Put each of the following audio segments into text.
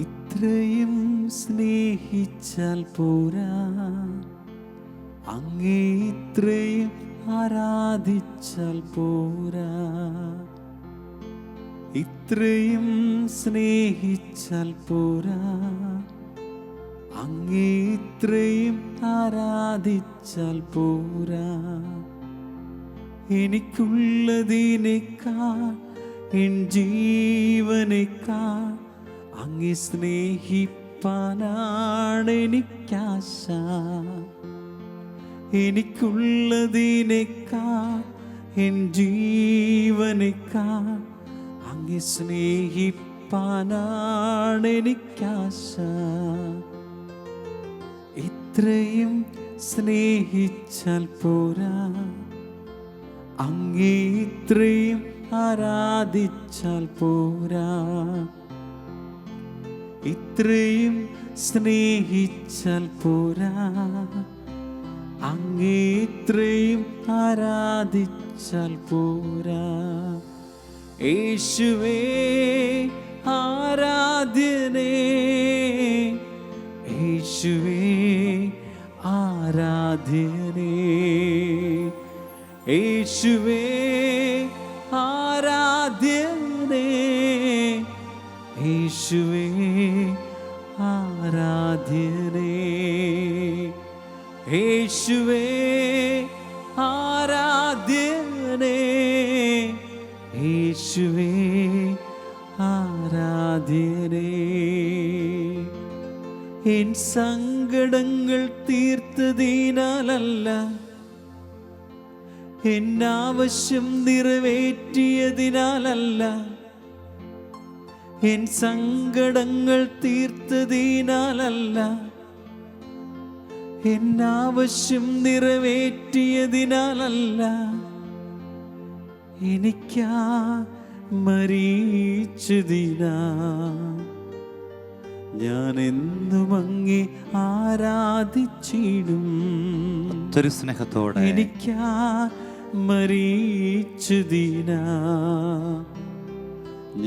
ഇത്രയും സ്നേഹിച്ചാൽ പോരാ, അങ്ങേ ഇത്രയും ആരാധിച്ചാൽ പോരാ. ഇത്രയും സ്നേഹിച്ചാൽ പോരാ, അങ്ങേ ഇത്രയും ആരാധിച്ചാൽ പോരാ. എനിക്കുള്ളതിനേക്കാൾ എൻ ജീവനേക്കാൾ അങ്ങേ സ്നേഹിപ്പാനാണ് എനിക്കാശ. എനിക്കുള്ളതിനേക്കാൾ എൻ ജീവനേക്കാൾ അങ്ങേ സ്നേഹിപ്പാനാണ് എനിക്കാശ. ഇത്രയും സ്നേഹിച്ചാൽ പോരാ, അങ്ങേ ഇത്രയും ആരാധിച്ചാൽ പോരാ. ഇത്രയും സ്നേഹിച്ചാൽ പോരാ, അങ്ങേ ഇത്രയും ആരാധിച്ചാൽ പോരാ. യേശുവേ ആരാധ്യനേ, യേശുവേ ആരാധ്യനേ, യേശുവേ ആരാധ്യനേ, യേശുവേ ആരാധ്യനേ, യേശുവേ ആരാധ്യനേ, യേശുവേ ആരാധ്യനേ. എൻ സങ്കടങ്ങൾ തീർത്തതിനാലല്ല, എന്നാവശ്യം നിറവേറ്റിയതിനാലല്ല, എൻ സങ്കടങ്ങൾ തീർത്തതിനാലല്ല, എന്നാവശ്യം നിറവേറ്റിയതിനാലല്ല, എനിക്കാ മരിച്ചതിനാ ഞാൻ എന്നും അങ്ങേ ആരാധിച്ചിടും. ഒത്തിരി സ്നേഹത്തോടെ എനിക്കാ മരിച്ചതിനാ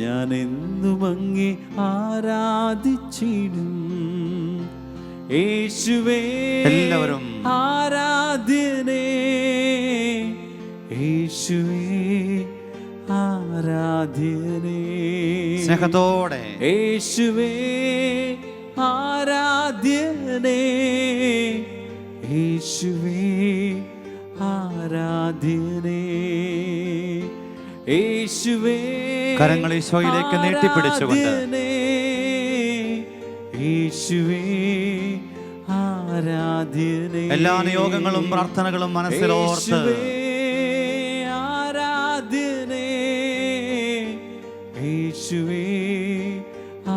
ഞാൻ എന്നും അങ്ങേ ആരാധിച്ചിടും. യേശുവേ എല്ലാവരും ആരാധ്യനേ, യേശുവേ ആരാധ്യനേ, സ്നേഹത്തോടെ യേശുവേ ആരാധ്യനേ, യേശുവേ ആരാധ്യനേ, യേശുവേ കരങ്ങൾ ഈശോയിലേക്ക് നീട്ടിപ്പിടിച്ചുകൊണ്ട് യേശുവേ ആരാധ്യനേ. എല്ലാ നിയോഗങ്ങളും പ്രാർത്ഥനകളും മനസ്സിലോർത്ത് ആരാധ്യനേ, യേശുവേ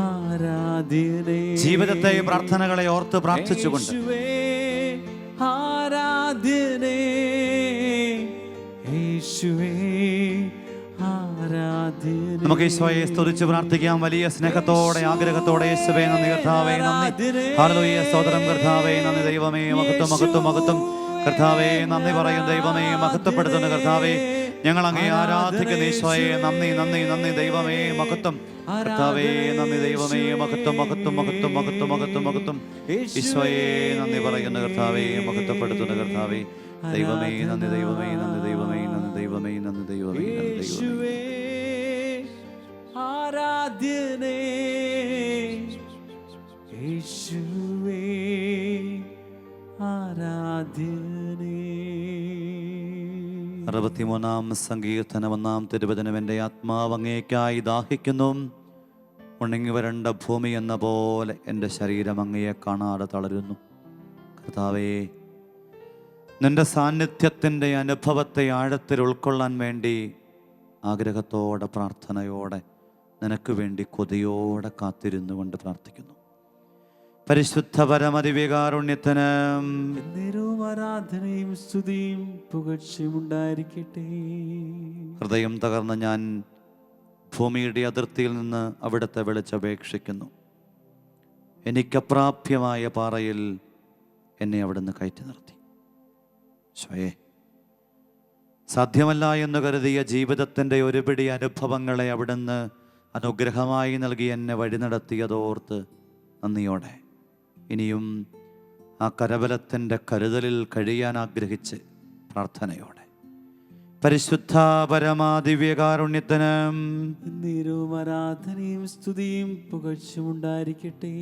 ആരാധ്യനേ. ജീവിതത്തെ പ്രാർത്ഥനകളെ ഓർത്ത് പ്രാർത്ഥിച്ചുകൊണ്ട് ആരാധ്യനേ, യേശുവേ ആരാധ്യനേ. നമുക്ക് ഈശോയെ സ്തുതിച്ച് പ്രാർത്ഥിക്കാം വലിയ സ്നേഹത്തോടെ ആഗ്രഹത്തോടെ. യേശുവേ നന്ദി, കർത്താവേ നന്ദി, ഹല്ലേലൂയ സ്തോത്രം കർത്താവേ നന്ദി, ദൈവമേ മഹത്വം മഹത്വം മഹത്വം കർത്താവേ നന്ദി പറയും, ദൈവമേ മഹത്വപ്പെടുത്തുന്നു കർത്താവേ. ഞങ്ങൾ അങ്ങേ ആരാധിക്കുന്ന ഈശോയെ നന്ദി നന്ദി നന്ദി, ദൈവമേ മഹത്വം കർത്താവേ നന്ദി, ദൈവമേ മഹത്വം മഹത്വം മഹത്വം മഹത്വം മഹത്വം മഹത്വം ഈശോയെ നന്ദി പറയുന്നു കർത്താവേ, മഹത്വപ്പെടുത്തുന്നു കർത്താവേ. ദൈവമേ നന്ദി, ദൈവമേ നന്ദി, ദൈവമേ നന്ദി, ദൈവമേ നന്ദി, ദൈവമേ നന്ദി, ദൈവമേ ആരാധ്യനേ, യേശുവേ ആരാധ്യനേ. 63-ാം സങ്കീർത്തനം 1-ാം തിരുവചനം. എൻ്റെ ആത്മാവ് അങ്ങേയ്ക്കായി ദാഹിക്കുന്നു, ഉണങ്ങി വരണ്ട ഭൂമി എന്ന പോലെ എൻ്റെ ശരീരം അങ്ങയെ കാണാതെ തളരുന്നു. കർത്താവേ, നിൻ്റെ സാന്നിധ്യത്തിൻ്റെ അനുഭവത്തെ ആഴത്തിൽ ഉൾക്കൊള്ളാൻ വേണ്ടി ആഗ്രഹത്തോടെ പ്രാർത്ഥനയോടെ നിനക്ക് വേണ്ടി കൊതിയോടെ കാത്തിരുന്നു കൊണ്ട് പ്രാർത്ഥിക്കുന്നു. പരിശുദ്ധ പരമദിവ്യകാരുണ്യത്തിന് ആരാധനയും സ്തുതിയും പുകഴ്ചയും ഉണ്ടായിരിക്കട്ടെ. ഹൃദയം തകർന്ന ഞാൻ ഭൂമിയുടെ അതിർത്തിയിൽ നിന്ന് അവിടുത്തെ വിളിച്ചപേക്ഷിക്കുന്നു. എനിക്കപ്രാപ്യമായ പാറയിൽ എന്നെ അവിടുന്ന് കയറ്റി നിർത്തി. സ്വയേ സാധ്യമല്ല എന്ന് കരുതിയ ജീവിതത്തിൻ്റെ ഒരുപിടി അനുഭവങ്ങളെ അവിടുന്ന് അനുഗ്രഹമായി നൽകി എന്നെ വഴി നടത്തിയതോർത്ത് നന്ദിയോടെ ഇനിയും ആ കരബലത്തിൻ്റെ കരുതലിൽ കഴിയാൻ ആഗ്രഹിച്ച് പ്രാർത്ഥനയോടെ പരിശുദ്ധ പരമാദിവ്യകാരുണ്യത്തിന് നേരവും ആരാധനയും സ്തുതിയും പുകഴ്ചയും ഉണ്ടായിരിക്കട്ടെ.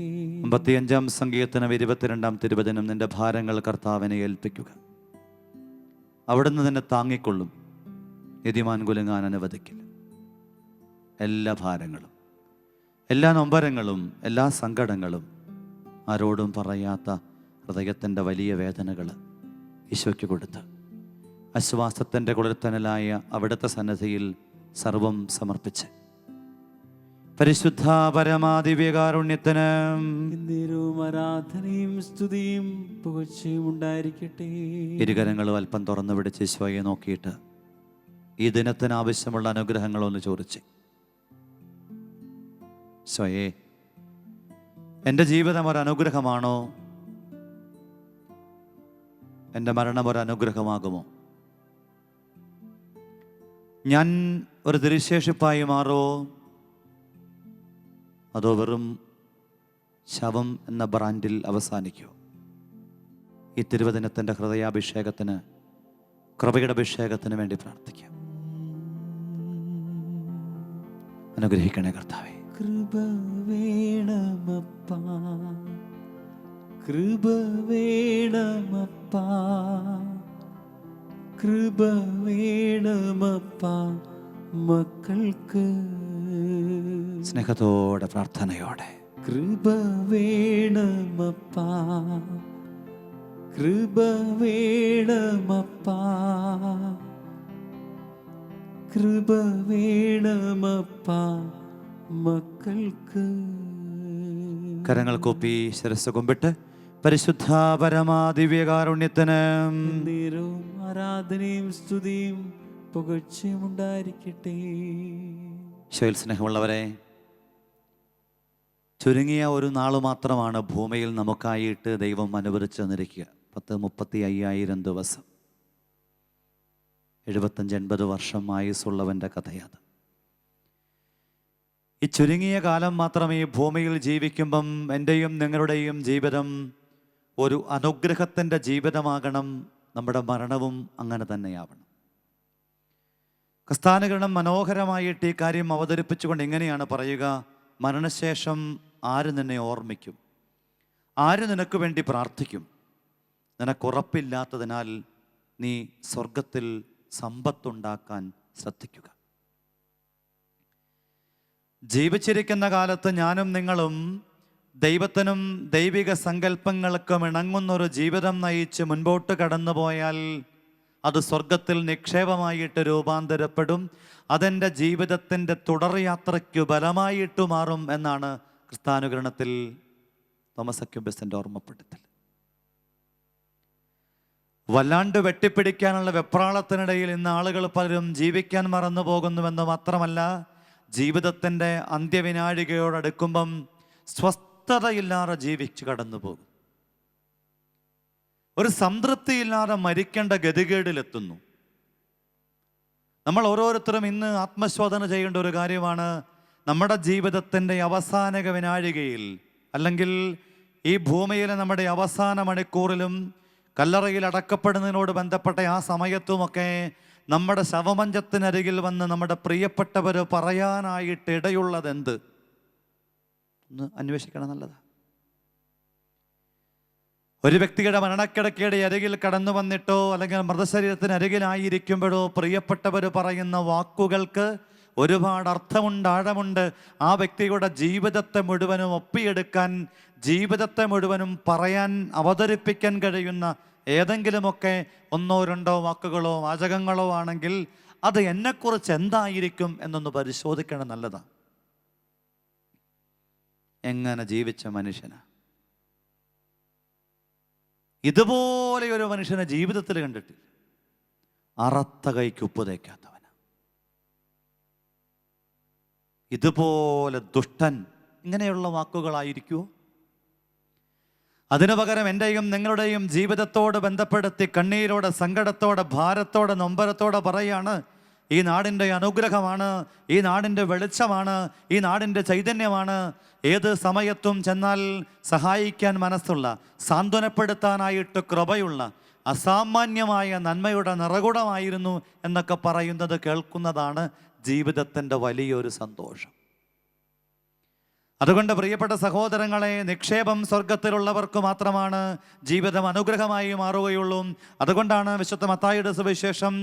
55 സങ്കീർത്തനം 22 തിരുവചനം. നിന്റെ ഭാരങ്ങൾ കർത്താവിനെ ഏൽപ്പിക്കുക, അവിടുന്ന് നിന്നെ താങ്ങിക്കൊള്ളും. നീതിമാൻ കുലുങ്ങാൻ അനുവദിക്കില്ല. എല്ലാ ഭാരങ്ങളും, എല്ലാ നൊമ്പരങ്ങളും, എല്ലാ സങ്കടങ്ങളും, ആരോടും പറയാത്ത ഹൃദയത്തിൻ്റെ വലിയ വേദനകൾ ഈശോയ്ക്ക് കൊടുത്ത് ആശ്വാസത്തിൻ്റെ കുളിർത്തനലായ അവിടുത്തെ സന്നദ്ധിയിൽ സർവം സമർപ്പിച്ച് പരിശുദ്ധ പരമാദിവ്യകാരുണ്യത്തിന് നേരവും ആരാധനയും സ്തുതിയും പുകഴ്ചയും ഉണ്ടായിരിക്കട്ടെ. ഇരുകരങ്ങളും അല്പം തുറന്നു പിടിച്ച് ഈശോയെ നോക്കിയിട്ട് ഈ ദിനത്തിന് ആവശ്യമുള്ള അനുഗ്രഹങ്ങളൊന്ന് ചോദിച്ച്, ഈശോയെ, എൻ്റെ ജീവിതം ഒരു അനുഗ്രഹമാണോ? എൻ്റെ മരണം ഒരു അനുഗ്രഹമാകുമോ? ഞാൻ ഒരു ദുരിശേഷിപ്പായി മാറുമോ, അതോ വെറും ശവം എന്ന ബ്രാൻഡിൽ അവസാനിക്കുമോ? ഈ തിരുവചനത്തിൻ്റെ ഹൃദയാഭിഷേകത്തിന്, കൃപയുടെ അഭിഷേകത്തിന് വേണ്ടി പ്രാർത്ഥിക്കാം. അനുഗ്രഹിക്കണേ കർത്താവേ. കൃപ വേണമപ്പാ, കൃപ വേണമപ്പാ, കൃപ വേണമപ്പാ മക്കൾക്ക്. സ്നേഹത്തോടെ പ്രാർത്ഥനയോടെ കൃപ വേണമപ്പാ, കൃപ വേണമപ്പാ, കൃപ വേണമപ്പാ മക്കൾക്ക്. കരങ്ങൾ കൂപ്പി ശിരസ്സ് കുമ്പിട്ട് പരിശുദ്ധ പരമാദിവ്യകാരുണ്യത്തിന് നേരവും ആരാധനയും സ്തുതിയും പുകഴ്ചയും ഉണ്ടായിരിക്കട്ടെ. ഈശോയിൽ സ്നേഹമുള്ളവരെ, ചുരുങ്ങിയ ഒരു നാൾ മാത്രമാണ് ഭൂമിയിൽ നമുക്കായിട്ട് ദൈവം അനുവദിച്ചു തന്നിരിക്കുക. 35,000 ദിവസം, 75-80 വർഷം ആയുസ്സുള്ളവൻ്റെ കഥയത്. ഈ ചുരുങ്ങിയ കാലം മാത്രമേ ഈ ഭൂമിയിൽ ജീവിക്കുമ്പം എൻ്റെയും നിങ്ങളുടെയും ജീവിതം ഒരു അനുഗ്രഹത്തിൻ്റെ ജീവിതമാകണം. നമ്മുടെ മരണവും അങ്ങനെ തന്നെയാവണം. ക്രിസ്ത്യാനികളും മനോഹരമായിട്ട് ഈ കാര്യം അവതരിപ്പിച്ചുകൊണ്ട് ഇങ്ങനെയാണ് പറയുക: മരണശേഷം ആര് നിന്നെ ഓർമ്മിക്കും? ആര് നിനക്ക് വേണ്ടി പ്രാർത്ഥിക്കും? നിനക്കുറപ്പില്ലാത്തതിനാൽ നീ സ്വർഗത്തിൽ സമ്പത്തുണ്ടാക്കാൻ ശ്രദ്ധിക്കുക. ജീവിച്ചിരിക്കുന്ന കാലത്ത് ഞാനും നിങ്ങളും ദൈവത്തിനും ദൈവിക സങ്കല്പങ്ങൾക്കും ഇണങ്ങുന്നൊരു ജീവിതം നയിച്ച് മുൻപോട്ട് കടന്നു പോയാൽ അത് സ്വർഗത്തിൽ നിക്ഷേപമായിട്ട് രൂപാന്തരപ്പെടും. അതെൻ്റെ ജീവിതത്തിൻ്റെ തുടർയാത്രയ്ക്ക് ബലമായിട്ട് മാറും എന്നാണ് ക്രിസ്ത്യാനുകരണത്തിൽ തോമസ് അക്യുമ്പസിൻ്റെ ഓർമ്മപ്പെടുത്തൽ. വല്ലാണ്ട് വെട്ടിപ്പിടിക്കാനുള്ള വെപ്രാളത്തിനിടയിൽ ഇന്ന് ആളുകൾ പലരും ജീവിക്കാൻ മറന്നു പോകുന്നുവെന്ന് മാത്രമല്ല, ജീവിതത്തിൻ്റെ അന്ത്യവിനാഴികയോടടുക്കുമ്പം സ്വസ്ഥതയില്ലാതെ ജീവിച്ച് കടന്നു പോകും. ഒരു സംതൃപ്തിയില്ലാതെ മരിക്കേണ്ട ഗതികേടിലെത്തുന്നു. നമ്മൾ ഓരോരുത്തരും ഇന്ന് ആത്മശോധന ചെയ്യേണ്ട ഒരു കാര്യമാണ്. നമ്മുടെ ജീവിതത്തിൻ്റെ അവസാന വിനാഴികയിൽ, അല്ലെങ്കിൽ ഈ ഭൂമിയിലെ നമ്മുടെ അവസാന മണിക്കൂറിലും കല്ലറയിൽ അടക്കപ്പെടുന്നതിനോട് ബന്ധപ്പെട്ട ആ സമയത്തുമൊക്കെ നമ്മുടെ ശവമഞ്ചത്തിനരികിൽ വന്ന് നമ്മുടെ പ്രിയപ്പെട്ടവർ പറയാനായിട്ട് ഇടയുള്ളതെന്ത് ഒന്ന് അന്വേഷിക്കണം. നല്ലതാണ്. ഒരു വ്യക്തിയുടെ മരണക്കിടക്കയുടെ അരികിൽ കടന്നു വന്നിട്ടോ അല്ലെങ്കിൽ മൃതശരീരത്തിന് അരികിലായിരിക്കുമ്പോഴോ പ്രിയപ്പെട്ടവർ പറയുന്ന വാക്കുകൾക്ക് ഒരുപാട് അർത്ഥമുണ്ട്, ആഴമുണ്ട്. ആ വ്യക്തിയുടെ ജീവിതത്തെ മുഴുവനും ഒപ്പിയെടുക്കാൻ, ജീവിതത്തെ മുഴുവനും പറയാൻ, അവതരിപ്പിക്കാൻ കഴിയുന്ന ഏതെങ്കിലുമൊക്കെ 1-2 വാക്കുകളോ വാചകങ്ങളോ ആണെങ്കിൽ അത് എന്നെക്കുറിച്ച് എന്തായിരിക്കും എന്നൊന്ന് പരിശോധിക്കണം. നല്ലതാണ്. എങ്ങനെ ജീവിച്ച മനുഷ്യനാ? ഇതുപോലെ ഒരു മനുഷ്യനെ ജീവിതത്തിൽ കണ്ടിട്ടില്ല. അറത്ത കൈക്ക് ഉപ്പ് തേക്കാത്തവന, ഇതുപോലെ ദുഷ്ടൻ, ഇങ്ങനെയുള്ള വാക്കുകളായിരിക്കുമോ? അതിനു പകരം എൻ്റെയും നിങ്ങളുടെയും ജീവിതത്തോട് ബന്ധപ്പെടുത്തി കണ്ണീരോടെ, സങ്കടത്തോടെ, ഭാരത്തോടെ, നൊമ്പരത്തോടെ പറയാണ്: ഈ നാടിൻ്റെ അനുഗ്രഹമാണ്, ഈ നാടിൻ്റെ വെളിച്ചമാണ്, ഈ നാടിൻ്റെ ചൈതന്യമാണ്. ഏത് സമയത്തും ചെന്നാൽ സഹായിക്കാൻ മനസ്സുള്ള, സാന്ത്വനപ്പെടുത്താനായിട്ട് കൃപയുള്ള, അസാമാന്യമായ നന്മയുടെ നിറകുടമായിരുന്നു എന്നൊക്കെ പറയുന്നത് കേൾക്കുന്നതാണ് ജീവിതത്തിൻ്റെ വലിയൊരു സന്തോഷം. അതുകൊണ്ട് പ്രിയപ്പെട്ട സഹോദരങ്ങളെ, നിക്ഷേപം സ്വർഗത്തിലുള്ളവർക്ക് മാത്രമാണ് ജീവിതം അനുഗ്രഹമായി മാറുകയുള്ളൂ. അതുകൊണ്ടാണ് വിശുദ്ധ മത്തായിയുടെ സുവിശേഷം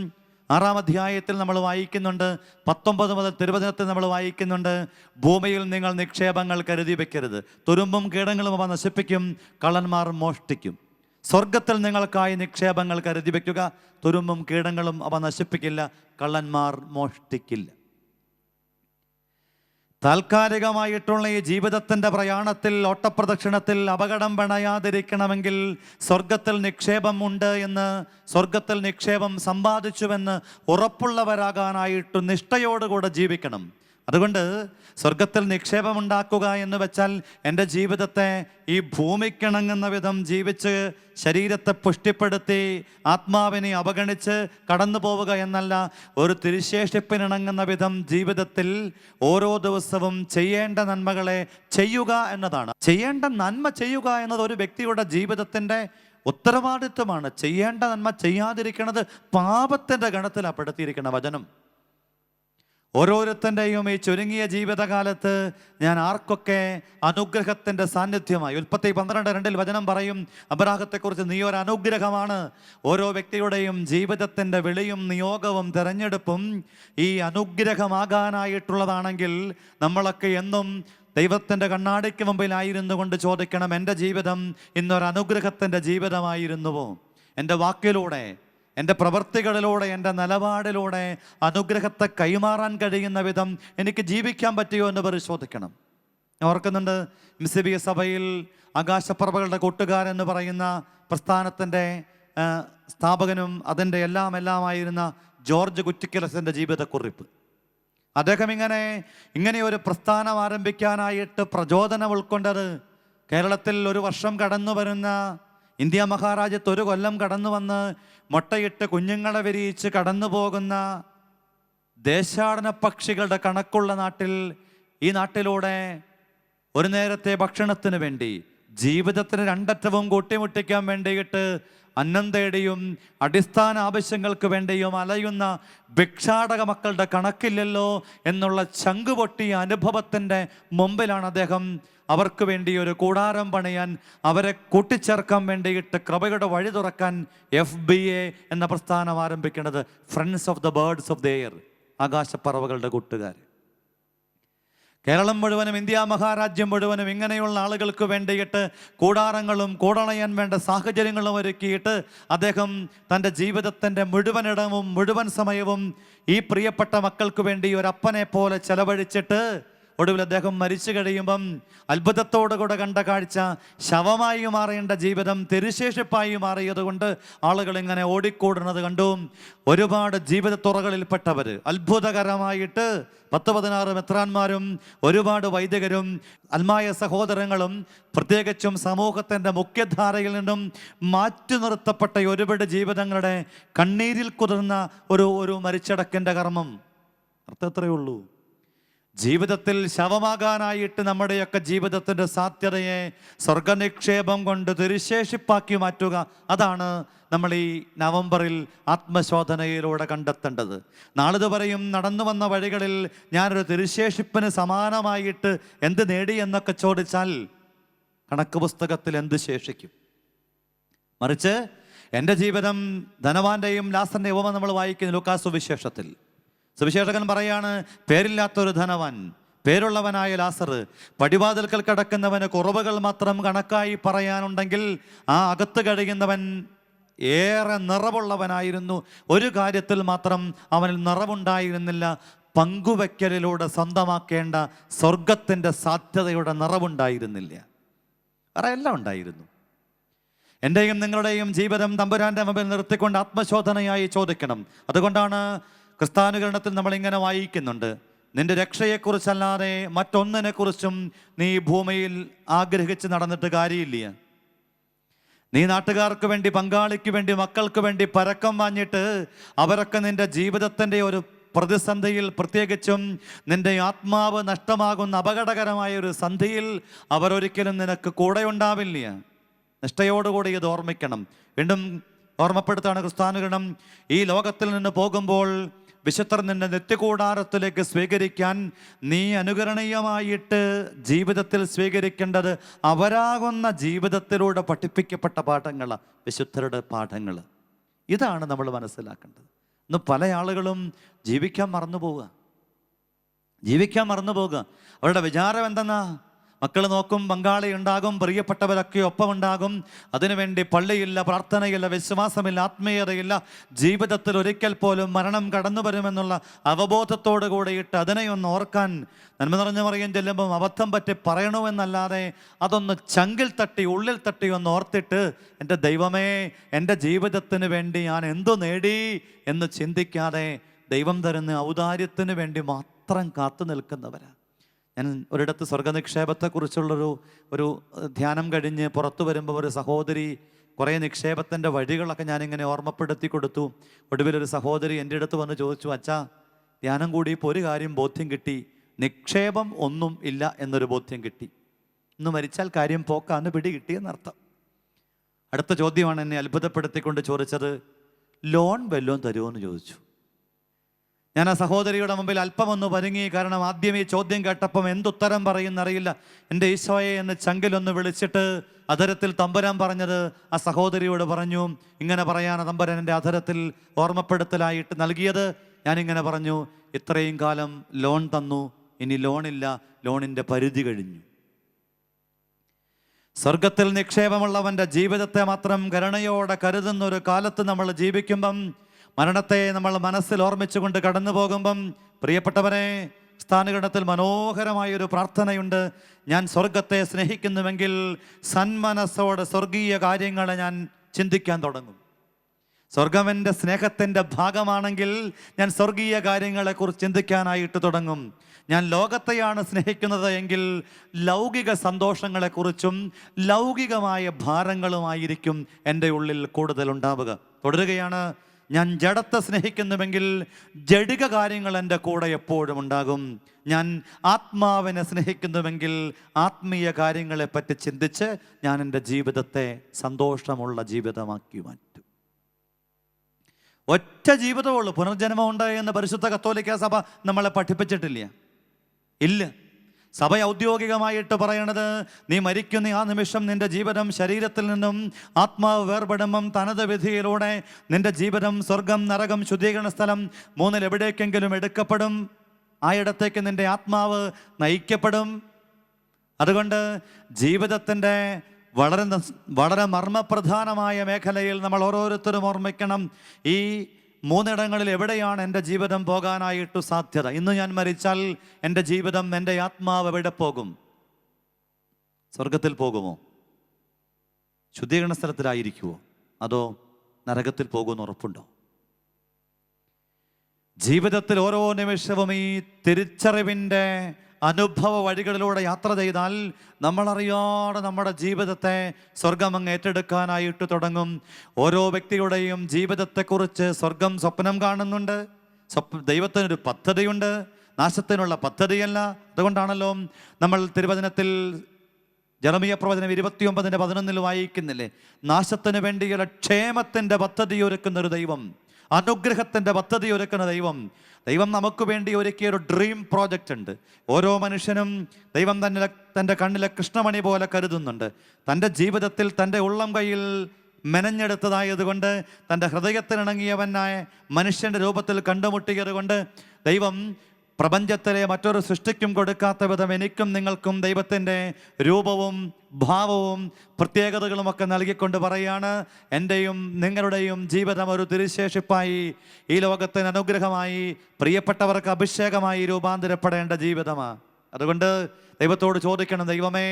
6-ാം അധ്യായത്തിൽ നമ്മൾ വായിക്കുന്നുണ്ട്, 19 മുതൽ തിരുവചനത്തിൽ നമ്മൾ വായിക്കുന്നുണ്ട്, ഭൂമിയിൽ നിങ്ങൾ നിക്ഷേപങ്ങൾ കരുതി വെക്കരുത്, തുരുമ്പും കീടങ്ങളും അവ നശിപ്പിക്കും, കള്ളന്മാർ മോഷ്ടിക്കും. സ്വർഗത്തിൽ നിങ്ങൾക്കായി നിക്ഷേപങ്ങൾ കരുതി വയ്ക്കുക, തുരുമ്പും കീടങ്ങളും അവ നശിപ്പിക്കില്ല, കള്ളന്മാർ മോഷ്ടിക്കില്ല. താൽക്കാലികമായിട്ടുള്ള ഈ ജീവിതത്തിൻ്റെ പ്രയാണത്തിൽ, ഓട്ടപ്രദക്ഷിണത്തിൽ അപകടം പണയാതിരിക്കണമെങ്കിൽ സ്വർഗത്തിൽ നിക്ഷേപമുണ്ട് എന്ന്, സ്വർഗത്തിൽ നിക്ഷേപം സമ്പാദിച്ചുവെന്ന് ഉറപ്പുള്ളവരാകാനായിട്ട് നിഷ്ഠയോടുകൂടെ ജീവിക്കണം. അതുകൊണ്ട് സ്വർഗത്തിൽ നിക്ഷേപമുണ്ടാക്കുക എന്ന് വെച്ചാൽ എൻ്റെ ജീവിതത്തെ ഈ ഭൂമിക്കിണങ്ങുന്ന വിധം ജീവിച്ച് ശരീരത്തെ പുഷ്ടിപ്പെടുത്തി ആത്മാവിനെ അവഗണിച്ച് കടന്നു പോവുക എന്നല്ല, ഒരു തിരുശേഷിപ്പിനിണങ്ങുന്ന വിധം ജീവിതത്തിൽ ഓരോ ദിവസവും ചെയ്യേണ്ട നന്മകളെ ചെയ്യുക എന്നതാണ്. ചെയ്യേണ്ട നന്മ ചെയ്യുക എന്നത് ഒരു വ്യക്തിയുടെ ജീവിതത്തിൻ്റെ ഉത്തരവാദിത്വമാണ്. ചെയ്യേണ്ട നന്മ ചെയ്യാതിരിക്കുന്നത് പാപത്തിൻ്റെ ഗണത്തിലാണ് പെടുത്തിയിരിക്കുന്ന വചനം. ഓരോരുത്തൻ്റെയും ഈ ചുരുങ്ങിയ ജീവിതകാലത്ത് ഞാൻ ആർക്കൊക്കെ അനുഗ്രഹത്തിൻ്റെ സാന്നിധ്യമായി, ഉൽപ്പത്തി 12:2 വചനം പറയും, അബ്രാഹത്തെക്കുറിച്ച് നീ ഒരു അനുഗ്രഹമാണ്. ഓരോ വ്യക്തിയുടെയും ജീവിതത്തിൻ്റെ വിളിയും നിയോഗവും തിരഞ്ഞെടുപ്പും ഈ അനുഗ്രഹമാകാനായിട്ടുള്ളതാണെങ്കിൽ നമ്മളൊക്കെ എന്നും ദൈവത്തിൻ്റെ കണ്ണാടിക്ക് മുമ്പിലായിരുന്നു കൊണ്ട് ചോദിക്കണം, എൻ്റെ ജീവിതം ഇന്നൊരു അനുഗ്രഹത്തിൻ്റെ ജീവിതമായിരുന്നുവോ? എൻ്റെ വാക്കിലൂടെ, എൻ്റെ പ്രവൃത്തികളിലൂടെ, എൻ്റെ നിലപാടിലൂടെ അനുഗ്രഹത്തെ കൈമാറാൻ കഴിയുന്ന വിധം എനിക്ക് ജീവിക്കാൻ പറ്റിയോ എന്ന് പരിശോധിക്കണം. ഞാൻ ഓർക്കുന്നുണ്ട്, MCBS സഭയിൽ ആകാശപ്പറവകളുടെ കൂട്ടുകാരെന്ന് പറയുന്ന പ്രസ്ഥാനത്തിൻ്റെ സ്ഥാപകനും അതിൻ്റെ എല്ലാമായിരുന്ന ജോർജ് കുറ്റിക്കലസിൻ്റെ ജീവിതക്കുറിപ്പ്. അദ്ദേഹം ഇങ്ങനെ ഒരു പ്രസ്ഥാനം ആരംഭിക്കാനായിട്ട് പ്രചോദനം ഉൾക്കൊണ്ടത് കേരളത്തിൽ ഒരു വർഷം കടന്നു വരുന്ന, ഇന്ത്യ മഹാരാജ്യത്ത് ഒരു കൊല്ലം കടന്നു വന്ന് മുട്ടയിട്ട് കുഞ്ഞുങ്ങളെ വിരിയിച്ച് കടന്നു പോകുന്ന ദേശാടന പക്ഷികളുടെ കണക്കുള്ള നാട്ടിൽ, ഈ നാട്ടിലൂടെ ഒരു നേരത്തെ ഭക്ഷണത്തിന് വേണ്ടി, ജീവിതത്തിന് രണ്ടറ്റവും കൂട്ടിമുട്ടിക്കാൻ വേണ്ടിയിട്ട് അന്നം തേടിയും അടിസ്ഥാന ആവശ്യങ്ങൾക്ക് വേണ്ടിയും അലയുന്ന ഭിക്ഷാടക മക്കളുടെ കണക്കില്ലല്ലോ എന്നുള്ള ചങ്കുപൊട്ടിയ അനുഭവത്തിൻ്റെ മുമ്പിലാണ് അദ്ദേഹം അവർക്ക് വേണ്ടി ഒരു കൂടാരം പണിയാൻ, അവരെ കൂട്ടിച്ചേർക്കാൻ വേണ്ടിയിട്ട് കൃപയുടെ വഴി തുറക്കാൻ FBA എന്ന പ്രസ്ഥാനം ആരംഭിക്കുന്നത്. Friends of the birds of the air, ആകാശപ്പറവകളുടെ കൂട്ടുകാർ. കേരളം മുഴുവനും, ഇന്ത്യ മഹാരാജ്യം മുഴുവനും ഇങ്ങനെയുള്ള ആളുകൾക്ക് വേണ്ടിയിട്ട് കൂടാരങ്ങളും കൂടണയാൻ വേണ്ട സാഹചര്യങ്ങളും ഒരുക്കിയിട്ട് അദ്ദേഹം തൻ്റെ ജീവിതത്തിൻ്റെ മുഴുവനിടവും മുഴുവൻ സമയവും ഈ പ്രിയപ്പെട്ട മക്കൾക്ക് വേണ്ടി ഒരപ്പനെ പോലെ ചെലവഴിച്ചിട്ട് ഒടുവിൽ അദ്ദേഹം മരിച്ചു കഴിയുമ്പം അത്ഭുതത്തോടുകൂടെ കണ്ട കാഴ്ച, ശവമായി മാറേണ്ട ജീവിതം തിരുശേഷിപ്പായി മാറിയതുകൊണ്ട് ആളുകൾ ഇങ്ങനെ ഓടിക്കൂടുന്നത് കണ്ടു. ഒരുപാട് ജീവിത തുറകളിൽപ്പെട്ടവർ, അത്ഭുതകരമായിട്ട് 10-16 മെത്രാന്മാരും ഒരുപാട് വൈദികരും ആത്മായ സഹോദരങ്ങളും പ്രത്യേകിച്ചും സമൂഹത്തിൻ്റെ മുഖ്യധാരയിൽ നിന്നും മാറ്റി നിർത്തപ്പെട്ട ഒരുപാട് ജീവിതങ്ങളുടെ കണ്ണീരിൽ കുതിർന്ന ഒരു മരിച്ചടക്കിൻ്റെ കർമ്മം. അർത്ഥത്രയേ ഉള്ളൂ. ജീവിതത്തിൽ ശവമാകാനായിട്ട് നമ്മുടെയൊക്കെ ജീവിതത്തിൻ്റെ സാധ്യതയെ സ്വർഗനിക്ഷേപം കൊണ്ട് തിരുശേഷിപ്പാക്കി മാറ്റുക, അതാണ് നമ്മൾ ഈ നവംബറിൽ ആത്മശോധനയിലൂടെ കണ്ടെത്തേണ്ടത്. നാളിത് പറയും, നടന്നു വന്ന വഴികളിൽ ഞാനൊരു തിരുശേഷിപ്പിന് സമാനമായിട്ട് എന്ത് നേടി എന്നൊക്കെ ചോദിച്ചാൽ കണക്ക് പുസ്തകത്തിൽ എന്ത് ശേഷിക്കും? മറിച്ച് എൻ്റെ ജീവിതം ധനവാന്റെയും ലാസറിൻ്റെ ഉപമ നമ്മൾ വായിക്കുന്നു ലൂക്കാസ് സുവിശേഷത്തിൽ. സുവിശേഷകൻ പറയാണ്, പേരില്ലാത്തൊരു ധനവാൻ, പേരുള്ളവനായ ലാസർ. പടിവാതിൽക്കൽ കിടക്കുന്നവന് കുറവുകൾ മാത്രം കണക്കായി പറയാനുണ്ടെങ്കിൽ ആ അകത്ത് കഴിയുന്നവൻ ഏറെ നിറവുള്ളവനായിരുന്നു. ഒരു കാര്യത്തിൽ മാത്രം അവനിൽ നിറവുണ്ടായിരുന്നില്ല, പങ്കുവയ്ക്കലിലൂടെ സ്വന്തമാക്കേണ്ട സ്വർഗത്തിൻ്റെ സാധ്യതയുടെ നിറവുണ്ടായിരുന്നില്ല. വേറെ എല്ലാം ഉണ്ടായിരുന്നു. എൻ്റെയും നിങ്ങളുടെയും ജീവിതം തമ്പുരാൻ്റെ മുമ്പിൽ നിർത്തിക്കൊണ്ട് ആത്മശോധനയായി ചോദിക്കണം. അതുകൊണ്ടാണ് ക്രിസ്ത്യാനുകരണത്തിൽ നമ്മളിങ്ങനെ വായിക്കുന്നുണ്ട്, നിന്റെ രക്ഷയെക്കുറിച്ചല്ലാതെ മറ്റൊന്നിനെക്കുറിച്ചും നീ ഭൂമിയിൽ ആഗ്രഹിച്ച് നടന്നിട്ട് കാര്യമില്ല. നീ നാട്ടുകാർക്ക് വേണ്ടി, പങ്കാളിക്ക് വേണ്ടി, മക്കൾക്ക് വേണ്ടി പരക്കം വാഞ്ഞിട്ട് അവരൊക്കെ നിന്റെ ജീവിതത്തിൻ്റെ ഒരു പ്രതിസന്ധിയിൽ, പ്രത്യേകിച്ചും നിന്റെ ആത്മാവ് നഷ്ടമാകുന്ന അപകടകരമായ ഒരു സന്ധിയിൽ അവരൊരിക്കലും നിനക്ക് കൂടെ ഉണ്ടാവില്ല. നിഷ്ഠയോടുകൂടി ഇത് ഓർമ്മിക്കണം. വീണ്ടും ഓർമ്മപ്പെടുത്താണ് ക്രിസ്ത്യാനികളും, ഈ ലോകത്തിൽ നിന്ന് പോകുമ്പോൾ വിശുദ്ധർ നിന്നെ നിത്യകൂടാരത്തിലേക്ക് സ്വീകരിക്കാൻ നീ അനുകരണീയമായിട്ട് ജീവിതത്തിൽ സ്വീകരിക്കേണ്ടത് അവരാകുന്ന ജീവിതത്തിലൂടെ പഠിപ്പിക്കപ്പെട്ട പാഠങ്ങൾ, വിശുദ്ധരുടെ പാഠങ്ങൾ. ഇതാണ് നമ്മൾ മനസ്സിലാക്കേണ്ടത്. ഇന്ന് പല ആളുകളും ജീവിക്കാൻ മറന്നു പോവുക. അവരുടെ വിചാരം എന്തെന്നാ? മക്കൾ നോക്കും, പങ്കാളി ഉണ്ടാകും, പ്രിയപ്പെട്ടവരൊക്കെ ഒപ്പമുണ്ടാകും, അതിനുവേണ്ടി പള്ളിയില്ല, പ്രാർത്ഥനയില്ല, വിശ്വാസമില്ല, ആത്മീയതയില്ല. ജീവിതത്തിൽ ഒരിക്കൽ പോലും മരണം കടന്നു വരുമെന്നുള്ള അവബോധത്തോടു കൂടിയിട്ട് അതിനെയൊന്ന് ഓർക്കാൻ നന്മ നിറഞ്ഞ മറിയം ചെല്ലുമ്പം അബദ്ധം പറ്റി പറയണമെന്നല്ലാതെ അതൊന്ന് ചങ്കിൽ തട്ടി, ഉള്ളിൽ തട്ടി ഒന്ന് ഓർത്തിട്ട്, എൻ്റെ ദൈവമേ, എൻ്റെ ജീവിതത്തിന് വേണ്ടി ഞാൻ എന്തു നേടി എന്ന് ചിന്തിക്കാതെ ദൈവം തരുന്ന ഔദാര്യത്തിന് വേണ്ടി മാത്രം കാത്തു നിൽക്കുന്നവരാ. ഞാൻ ഒരിടത്ത് സ്വർഗനിക്ഷേപത്തെക്കുറിച്ചുള്ളൊരു ധ്യാനം കഴിഞ്ഞ് പുറത്തു വരുമ്പോൾ ഒരു സഹോദരി കുറേ നിക്ഷേപത്തിൻ്റെ വഴികളൊക്കെ ഞാനിങ്ങനെ ഓർമ്മപ്പെടുത്തി കൊടുത്തു. ഒടുവിലൊരു സഹോദരി എൻ്റെ അടുത്ത് വന്ന് ചോദിച്ചു, അച്ഛാ, ധ്യാനം കൂടി ഇപ്പോൾ ഒരു കാര്യം ബോധ്യം കിട്ടി, നിക്ഷേപം ഒന്നും ഇല്ല എന്നൊരു ബോധ്യം കിട്ടി. ഇന്ന് മരിച്ചാൽ കാര്യം പോക്കാന്ന് പിടി കിട്ടിയെന്നർത്ഥം. അടുത്ത ചോദ്യമാണ് എന്നെ അത്ഭുതപ്പെടുത്തിക്കൊണ്ട് ചോദിച്ചത്, ലോൺ വല്ലതും തരുമോ എന്ന് ചോദിച്ചു. ഞാൻ ആ സഹോദരിയുടെ മുമ്പിൽ അല്പമൊന്ന് പരുങ്ങി. കാരണം ആദ്യം ഈ ചോദ്യം കേട്ടപ്പം എന്തുത്തരം പറയുന്നറിയില്ല. എൻ്റെ ഈശോയെ എന്ന് ചങ്കിലൊന്ന് വിളിച്ചിട്ട് അധരത്തിൽ തമ്പുരാൻ പറഞ്ഞത് ആ സഹോദരിയോട് പറഞ്ഞു, ഇങ്ങനെ പറയാൻ തമ്പുരാൻ എൻ്റെ അധരത്തിൽ ഓർമ്മപ്പെടുത്തലായിട്ട് നൽകിയത്. ഞാനിങ്ങനെ പറഞ്ഞു, ഇത്രയും കാലം ലോൺ തന്നു, ഇനി ലോണില്ല, ലോണിൻ്റെ പരിധി കഴിഞ്ഞു. സ്വർഗത്തിൽ നിക്ഷേപമുള്ളവൻ്റെ ജീവിതത്തെ മാത്രം കരുണയോടെ കരുതുന്ന ഒരു കാലത്ത് നമ്മൾ ജീവിക്കുമ്പം, മരണത്തെ നമ്മൾ മനസ്സിൽ ഓർമ്മിച്ചുകൊണ്ട് കടന്നു പോകുമ്പം, പ്രിയപ്പെട്ടവരെ, സ്ഥാനഗണത്തിൽ മനോഹരമായൊരു പ്രാർത്ഥനയുണ്ട്. ഞാൻ സ്വർഗത്തെ സ്നേഹിക്കുന്നുവെങ്കിൽ സന്മനസ്സോടെ സ്വർഗീയ കാര്യങ്ങളെ ഞാൻ ചിന്തിക്കാൻ തുടങ്ങും. സ്വർഗം എൻ്റെ സ്നേഹത്തിൻ്റെ ഭാഗമാണെങ്കിൽ ഞാൻ സ്വർഗീയ കാര്യങ്ങളെക്കുറിച്ച് ചിന്തിക്കാനായിട്ട് തുടങ്ങും. ഞാൻ ലോകത്തെയാണ് സ്നേഹിക്കുന്നത് എങ്കിൽ ലൗകിക സന്തോഷങ്ങളെക്കുറിച്ചും ലൗകികമായ ഭാരങ്ങളുമായിരിക്കും എൻ്റെ ഉള്ളിൽ കൂടുതൽ ഉണ്ടാവുക. തുടരുകയാണ്, ഞാൻ ജഡത്തെ സ്നേഹിക്കുന്നുവെങ്കിൽ ജഡിക കാര്യങ്ങൾ എൻ്റെ കൂടെ എപ്പോഴും ഉണ്ടാകും. ഞാൻ ആത്മാവിനെ സ്നേഹിക്കുന്നുവെങ്കിൽ ആത്മീയ കാര്യങ്ങളെപ്പറ്റി ചിന്തിച്ച് ഞാൻ എൻ്റെ ജീവിതത്തെ സന്തോഷമുള്ള ജീവിതമാക്കി മാറ്റും. ഒറ്റ ജീവിതമുള്ളൂ. പുനർജന്മമുണ്ട് എന്ന് പരിശുദ്ധ കത്തോലിക്ക സഭ നമ്മളെ പഠിപ്പിച്ചിട്ടില്ല. ഇല്ല. സഭ ഔദ്യോഗികമായിട്ട് പറയണത്, നീ മരിക്കുന്ന ആ നിമിഷം നിന്റെ ജീവിതം ശരീരത്തിൽ നിന്നും ആത്മാവ് വേർപെടുമ്പം തനത് വിധിയിലൂടെ നിന്റെ ജീവിതം സ്വർഗം, നരകം, ശുദ്ധീകരണ സ്ഥലം മൂന്നിൽ എവിടേക്കെങ്കിലും എടുക്കപ്പെടും. ആ ഇടത്തേക്ക് നിന്റെ ആത്മാവ് നയിക്കപ്പെടും. അതുകൊണ്ട് ജീവിതത്തിൻ്റെ വളരെ മർമ്മപ്രധാനമായ മേഖലയിൽ നമ്മൾ ഓരോരുത്തരും ഓർമ്മിക്കണം, ഈ മൂന്നിടങ്ങളിൽ എവിടെയാണ് എൻ്റെ ജീവിതം പോകാനായിട്ട് സാധ്യത? ഇന്ന് ഞാൻ മരിച്ചാൽ എൻ്റെ ജീവിതം, എൻ്റെ ആത്മാവ് എവിടെ പോകും? സ്വർഗത്തിൽ പോകുമോ? ശുദ്ധീകരണ സ്ഥലത്തിലായിരിക്കുമോ? അതോ നരകത്തിൽ പോകുമെന്ന് ഉറപ്പുണ്ടോ? ജീവിതത്തിൽ ഓരോ നിമിഷവും ഈ തിരിച്ചറിവിൻ്റെ അനുഭവ വഴികളിലൂടെ യാത്ര ചെയ്താൽ നമ്മളറിയാതെ നമ്മുടെ ജീവിതത്തെ സ്വർഗം അങ്ങ് ഏറ്റെടുക്കാനായിട്ട് തുടങ്ങും. ഓരോ വ്യക്തിയുടെയും ജീവിതത്തെക്കുറിച്ച് സ്വർഗം സ്വപ്നം കാണുന്നുണ്ട്. ദൈവത്തിനൊരു പദ്ധതിയുണ്ട്, നാശത്തിനുള്ള പദ്ധതിയല്ല. അതുകൊണ്ടാണല്ലോ നമ്മൾ തിരുവചനത്തിൽ ജെറമിയ പ്രവചനം 29:11 വായിക്കുന്നില്ലേ, നാശത്തിന് വേണ്ടിയുള്ള ക്ഷേമത്തിൻ്റെ പദ്ധതി ഒരുക്കുന്നൊരു ദൈവം, അനുഗ്രഹത്തിൻ്റെ പദ്ധതി ഒരുക്കുന്ന ദൈവം നമുക്ക് വേണ്ടി ഒരുക്കിയ ഒരു ഡ്രീം പ്രോജക്റ്റ് ഉണ്ട്. ഓരോ മനുഷ്യനും ദൈവം തൻ്റെ കണ്ണിലെ കൃഷ്ണമണി പോലെ കരുതുന്നുണ്ട്. തൻ്റെ ജീവിതത്തിൽ തൻ്റെ ഉള്ളം കൈയിൽ മെനഞ്ഞെടുത്തതായതുകൊണ്ട്, തൻ്റെ ഹൃദയത്തിനിണങ്ങിയവനായ മനുഷ്യൻ്റെ രൂപത്തിൽ കണ്ടുമുട്ടിയത് കൊണ്ട് ദൈവം പ്രപഞ്ചത്തിലെ മറ്റൊരു സൃഷ്ടിക്കും കൊടുക്കാത്ത വിധം എനിക്കും നിങ്ങൾക്കും ദൈവത്തിൻ്റെ രൂപവും ഭാവവും പ്രത്യേകതകളുമൊക്കെ നൽകിക്കൊണ്ട് പറയാണ്, എൻ്റെയും നിങ്ങളുടെയും ജീവിതം ഒരു തിരുശേഷിപ്പായി, ഈ ലോകത്തിന് അനുഗ്രഹമായി, പ്രിയപ്പെട്ടവർക്ക് അഭിഷേകമായി രൂപാന്തരപ്പെടേണ്ട ജീവിതമാണ്. അതുകൊണ്ട് ദൈവത്തോട് ചോദിക്കണം, ദൈവമേ,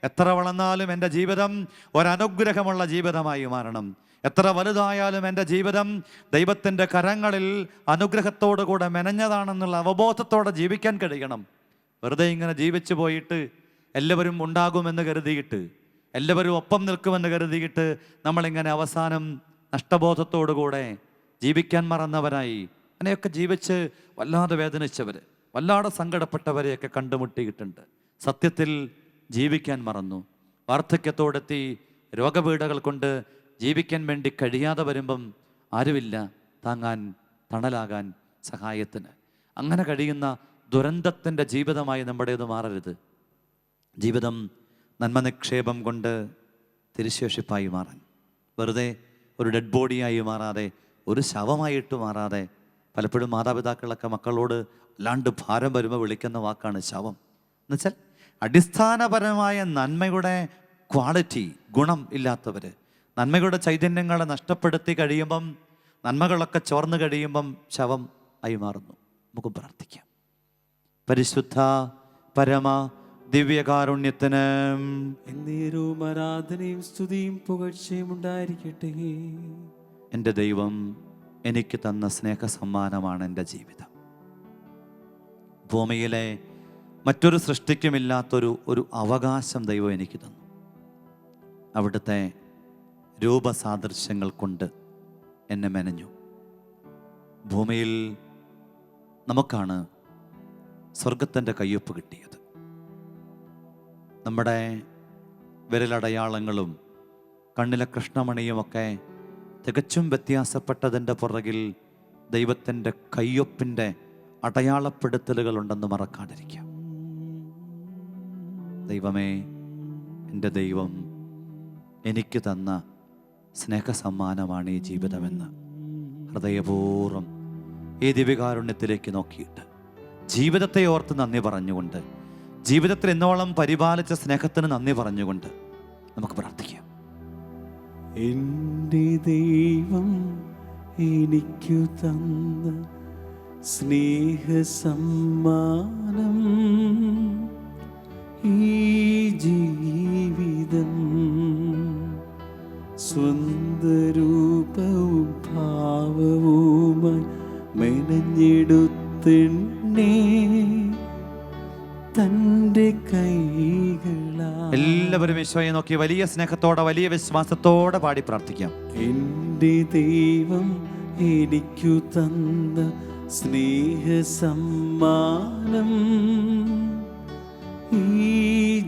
എത്ര വളർന്നാലും എൻ്റെ ജീവിതം ഒരനുഗ്രഹമുള്ള ജീവിതമായി മാറണം. എത്ര വലുതായാലും എൻ്റെ ജീവിതം ദൈവത്തിൻ്റെ കരങ്ങളിൽ അനുഗ്രഹത്തോടുകൂടെ മെനഞ്ഞതാണെന്നുള്ള അവബോധത്തോടെ ജീവിക്കാൻ കഴിയണം. വെറുതെ ഇങ്ങനെ ജീവിച്ചു പോയിട്ട് എല്ലാവരും ഉണ്ടാകുമെന്ന് കരുതിയിട്ട്, എല്ലാവരും ഒപ്പം നിൽക്കുമെന്ന് കരുതിയിട്ട് നമ്മളിങ്ങനെ അവസാനം നഷ്ടബോധത്തോടുകൂടെ ജീവിക്കാൻ മറന്നവരായി അങ്ങനെയൊക്കെ ജീവിച്ച് വല്ലാതെ വേദനിച്ചവർ, വല്ലാതെ സങ്കടപ്പെട്ടവരെയൊക്കെ കണ്ടുമുട്ടിയിട്ടുണ്ട്. സത്യത്തിൽ ജീവിക്കാൻ മറന്നു, വാർദ്ധക്യത്തോടെത്തി രോഗപീഠകൾ കൊണ്ട് ജീവിക്കാൻ വേണ്ടി കഴിയാതെ വരുമ്പം ആരുമില്ല താങ്ങാൻ, തണലാകാൻ, സഹായത്തിന്. അങ്ങനെ കഴിയുന്ന ദുരന്തത്തിൻ്റെ ജീവിതമായി നമ്മുടേത് മാറരുത്. ജീവിതം നന്മ നിക്ഷേപം കൊണ്ട് തിരുശേഷിപ്പായി മാറാൻ, വെറുതെ ഒരു ഡെഡ് ബോഡിയായി മാറാതെ, ഒരു ശവമായിട്ട് മാറാതെ. പലപ്പോഴും മാതാപിതാക്കളൊക്കെ മക്കളോട് അല്ലാണ്ട് ഭാരം വരുമ്പോൾ വിളിക്കുന്ന വാക്കാണ് ശവം. എന്നുവെച്ചാൽ അടിസ്ഥാനപരമായ നന്മയുടെ ക്വാളിറ്റി, ഗുണം ഇല്ലാത്തവർ, നന്മയുടെ ചൈതന്യങ്ങളെ നഷ്ടപ്പെടുത്തി കഴിയുമ്പം, നന്മകളൊക്കെ ചോർന്ന് കഴിയുമ്പം ശവം ആയി മാറുന്നു. നമുക്ക് പ്രാർത്ഥിക്കാം. പരിശുദ്ധ പരമ ദിവ്യകാരുണ്യത്തിന് എന്നേരവും ആരാധനയും സ്തുതിയും പുകഴ്ചയും ഉണ്ടായിരിക്കട്ടെ. എൻ്റെ ദൈവം എനിക്ക് തന്ന സ്നേഹ സമ്മാനമാണ് എൻ്റെ ജീവിതം. ഭൂമിയിലെ മറ്റൊരു സൃഷ്ടിക്കുമില്ലാത്തൊരു അവകാശം ദൈവം എനിക്ക് തന്നു. അവിടുത്തെ രൂപസാദൃശ്യങ്ങൾ കൊണ്ട് എന്നെ മെനഞ്ഞു. ഭൂമിയിൽ നമുക്കാണ് സ്വർഗത്തിൻ്റെ കയ്യൊപ്പ് കിട്ടിയത്. നമ്മുടെ വിരലടയാളങ്ങളും കണ്ണിലെ കൃഷ്ണമണിയുമൊക്കെ തികച്ചും വ്യത്യാസപ്പെട്ടതിൻ്റെ പുറകിൽ ദൈവത്തിൻ്റെ കയ്യൊപ്പിൻ്റെ അടയാളപ്പെടുത്തലുകളുണ്ടെന്ന് മറക്കാതിരിക്കാം. ദൈവമേ, എൻ്റെ ദൈവം എനിക്ക് തന്ന സ്നേഹസമ്മാനമാണ് ഈ ജീവിതമെന്ന് ഹൃദയപൂർവ്വം ഈ ദിവ്യകാരുണ്യത്തിലേക്ക് നോക്കിയിട്ട് ജീവിതത്തെ ഓർത്ത് നന്ദി പറഞ്ഞുകൊണ്ട്, ജീവിതത്തിൽ എന്നോളം പരിപാലിച്ച സ്നേഹത്തിന് നന്ദി പറഞ്ഞുകൊണ്ട് നമുക്ക് പ്രാർത്ഥിക്കാം. എൻ്റെ ദൈവം എനിക്കു തന്ന സ്നേഹസമ്മാനം ഈ ജീവിതം സ്വന്തരൂപവും ഭാവവുമായി മെനഞ്ഞെടുത്തിണ്ണേ തൻ്റെ കൈകളാ. എല്ലാവരും ഈശോയെ നോക്കി വലിയ സ്നേഹത്തോടെ, വലിയ വിശ്വാസത്തോടെ പാടി പ്രാർത്ഥിക്കാം. എൻ്റെ ദൈവം എനിക്കു തന്ന സ്നേഹസമ്മാനം ഈ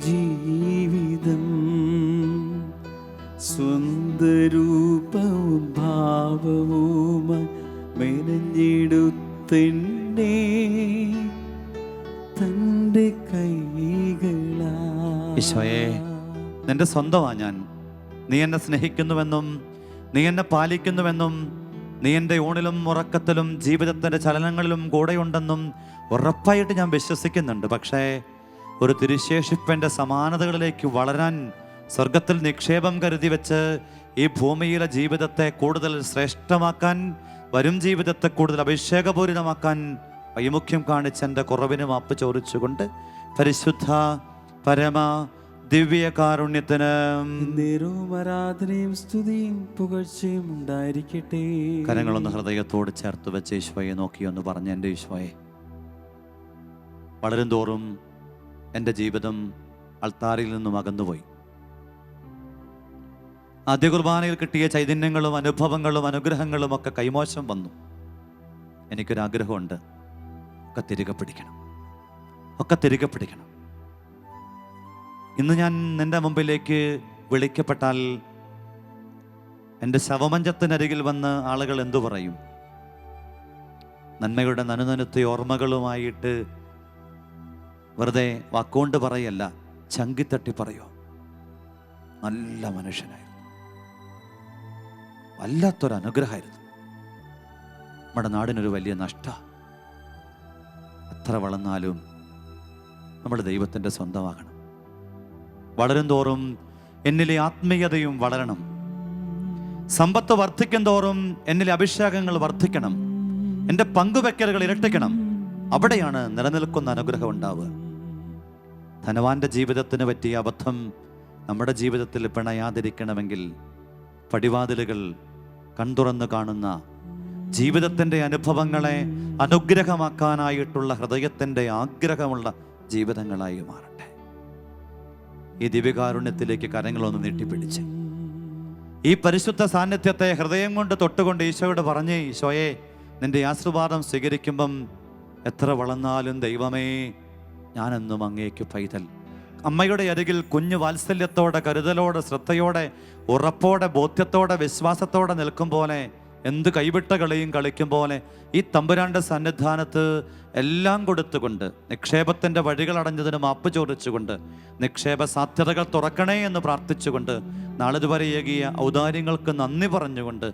ജീവിതം സ്വന്തരൂപവും ഭാവവുമായി മെനഞ്ഞെടുത്തിണ്ണേ തൻ്റെ കൈകളാ. ഈശോയെ, നിന്റെ സ്വന്തമാ ഞാൻ. നീ എന്നെ സ്നേഹിക്കുന്നുവെന്നും നീ എന്നെ പാലിക്കുന്നുവെന്നും നീ എൻ്റെ ഊണിലും ഉറക്കത്തിലും ജീവിതത്തിൻ്റെ ചലനങ്ങളിലും കൂടെയുണ്ടെന്നും ഉറപ്പായിട്ട് ഞാൻ വിശ്വസിക്കുന്നുണ്ട്. പക്ഷേ ഒരു തിരുശേഷിപ്പൻ്റെ സമാനതകളിലേക്ക് വളരാൻ സ്വർഗത്തിൽ നിക്ഷേപം കരുതി വെച്ച് ഈ ഭൂമിയിലെ ജീവിതത്തെ കൂടുതൽ ശ്രേഷ്ഠമാക്കാൻ, വരും ജീവിതത്തെ കൂടുതൽ അഭിഷേകപൂരിതമാക്കാൻ വൈമുഖ്യം കാണിച്ച എൻ്റെ കുറവിന് മാപ്പ് ചോദിച്ചുകൊണ്ട് പരിശുദ്ധ പരമ ദിവ്യകാരുണ്യത്തിന് നേരവും ആരാധനയും സ്തുതിയും പുകഴ്ചയും ഉണ്ടായിരിക്കട്ടെ. കരങ്ങളൊന്ന് ഹൃദയത്തോട് ചേർത്ത് വെച്ച് ഈശോയെ നോക്കിയൊന്ന് പറഞ്ഞ എൻ്റെ ഈശോയെ, വളരും തോറും എൻ്റെ ജീവിതം അൾത്താരിൽ നിന്നും അകന്നുപോയി. ആദ്യ കുർബാനയിൽ കിട്ടിയ ചൈതന്യങ്ങളും അനുഭവങ്ങളും അനുഗ്രഹങ്ങളും ഒക്കെ കൈമോശം വന്നു. എനിക്കൊരാഗ്രഹമുണ്ട്, ഒക്കെ തിരികെ പിടിക്കണം. ഇന്ന് ഞാൻ നിന്റെ മുമ്പിലേക്ക് വിളിക്കപ്പെട്ടാൽ എൻ്റെ ശവമഞ്ചത്തിനരികിൽ വന്ന് ആളുകൾ എന്തു പറയും? നന്മയുടെ നനുനനുത്ത ഓർമ്മകളുമായിട്ട് വെറുതെ വാക്കുകൊണ്ട് പറയല്ല, ചങ്കിത്തട്ടി പറയോ, നല്ല മനുഷ്യനായിരുന്നു, വല്ലാത്തൊരനുഗ്രഹമായിരുന്നു, നമ്മുടെ നാടിനൊരു വലിയ നഷ്ട. എത്ര വളർന്നാലും നമ്മൾ ദൈവത്തിൻ്റെ സ്വന്തമാകണം. വളരും തോറും എന്നിലെ ആത്മീയതയും വളരണം. സമ്പത്ത് വർദ്ധിക്കും തോറും എന്നിലെ അഭിഷേകങ്ങൾ വർദ്ധിക്കണം. എൻ്റെ പങ്കുവെക്കലുകൾ ഇരട്ടിക്കണം. അവിടെയാണ് നിലനിൽക്കുന്ന അനുഗ്രഹം ഉണ്ടാവുക. ധനവാന്റെ ജീവിതത്തിന് പറ്റിയ അബദ്ധം നമ്മുടെ ജീവിതത്തിൽ പിണയാതിരിക്കണമെങ്കിൽ പടിവാതിലുകൾ കൺതുറന്ന് കാണുന്ന, ജീവിതത്തിൻ്റെ അനുഭവങ്ങളെ അനുഗ്രഹമാക്കാനായിട്ടുള്ള ഹൃദയത്തിൻ്റെ ആഗ്രഹമുള്ള ജീവിതങ്ങളായി മാറട്ടെ. ഈ ദിവ്യകാരുണ്യത്തിലേക്ക് കരങ്ങളൊന്ന് നീട്ടിപ്പിടിച്ച് ഈ പരിശുദ്ധ സാന്നിധ്യത്തെ ഹൃദയം കൊണ്ട് തൊട്ടുകൊണ്ട് ഈശോയോട് പറഞ്ഞേ, ഈശോയെ, നിൻ്റെ ആശീർവാദം സ്വീകരിക്കുമ്പം എത്ര വളർന്നാലും ദൈവമേ ഞാനെന്നും അങ്ങേക്ക് പൈതൽ. അമ്മയുടെ അരികിൽ കുഞ്ഞു വാത്സല്യത്തോടെ, കരുതലോടെ, ശ്രദ്ധയോടെ, ഉറപ്പോടെ, ബോധ്യത്തോടെ, വിശ്വാസത്തോടെ നിൽക്കും പോലെ, എന്ത് കൈവിട്ട കളിയും കളിക്കും പോലെ ഈ തമ്പുരാൻ്റെ സന്നിധാനത്ത് എല്ലാം കൊടുത്തുകൊണ്ട്, നിക്ഷേപത്തിൻ്റെ വഴികൾ അടഞ്ഞതിന് മാപ്പ് ചോദിച്ചുകൊണ്ട്, നിക്ഷേപ സാധ്യതകൾ തുറക്കണേ എന്ന് പ്രാർത്ഥിച്ചുകൊണ്ട്, നാളിതുവരെ ഏകിയ ഔദാര്യങ്ങൾക്ക് നന്ദി പറഞ്ഞുകൊണ്ട്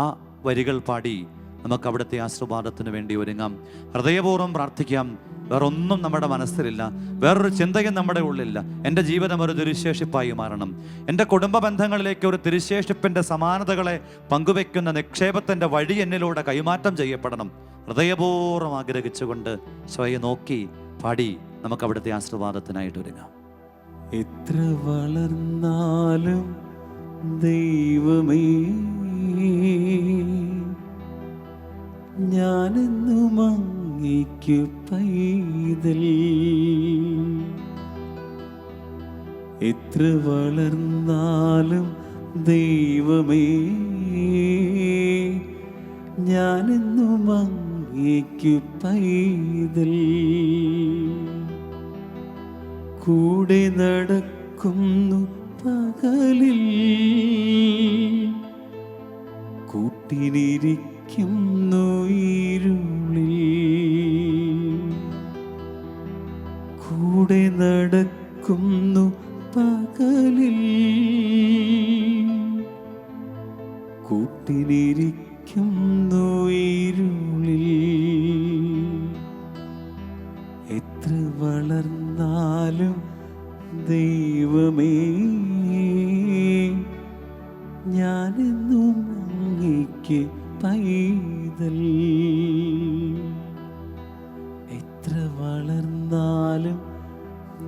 ആ വരികൾ പാടി നമുക്ക് അവിടുത്തെ ആശീർവാദത്തിന് വേണ്ടി ഒരുങ്ങാം. ഹൃദയപൂർവ്വം പ്രാർത്ഥിക്കാം. വേറൊന്നും നമ്മുടെ മനസ്സിലില്ല, വേറൊരു ചിന്തയും നമ്മുടെ ഉള്ളിലില്ല. എൻ്റെ ജീവിതം ഒരു തിരുശേഷിപ്പായി മാറണം. എൻ്റെ കുടുംബ ബന്ധങ്ങളിലേക്ക് ഒരു തിരുശേഷിപ്പിൻ്റെ സമാനതകളെ പങ്കുവെക്കുന്ന നിക്ഷേപത്തിൻ്റെ വഴി എന്നിലൂടെ കൈമാറ്റം ചെയ്യപ്പെടണം. ഹൃദയപൂർവ്വം ആഗ്രഹിച്ചുകൊണ്ട് സ്വയം നോക്കി പാടി നമുക്ക് അവിടുത്തെ ആശീർവാദത്തിനായിട്ട് ഒരുങ്ങാം. എത്ര വളർന്നാലും ദൈവമേ ഞാനെന്നും അങ്ങേക്ക് പൈതൽ. എത്ര വളർന്നാലും ദൈവമേ ഞാനെന്നും അങ്ങേക്ക് പൈതൽ. കൂടെ നടക്കുന്നു പകലിൽ, കൂട്ടിനിരിക്കുന്നു ഇരുളിൽ. കൂടെ നടക്കുന്നു പകലിൽ, കൂട്ടിനിരിക്കുന്നു ഇരുളിൽ. എത്ര വളർന്നാലും ദൈവമേ ഞാനെന്നും അങ്ങേക്ക് പൈതൽ. എത്ര വളർന്നാലും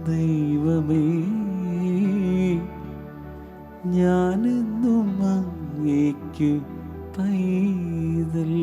ദൈവമേ ഞാനെന്നും അങ്ങേക്ക് പൈതൽ.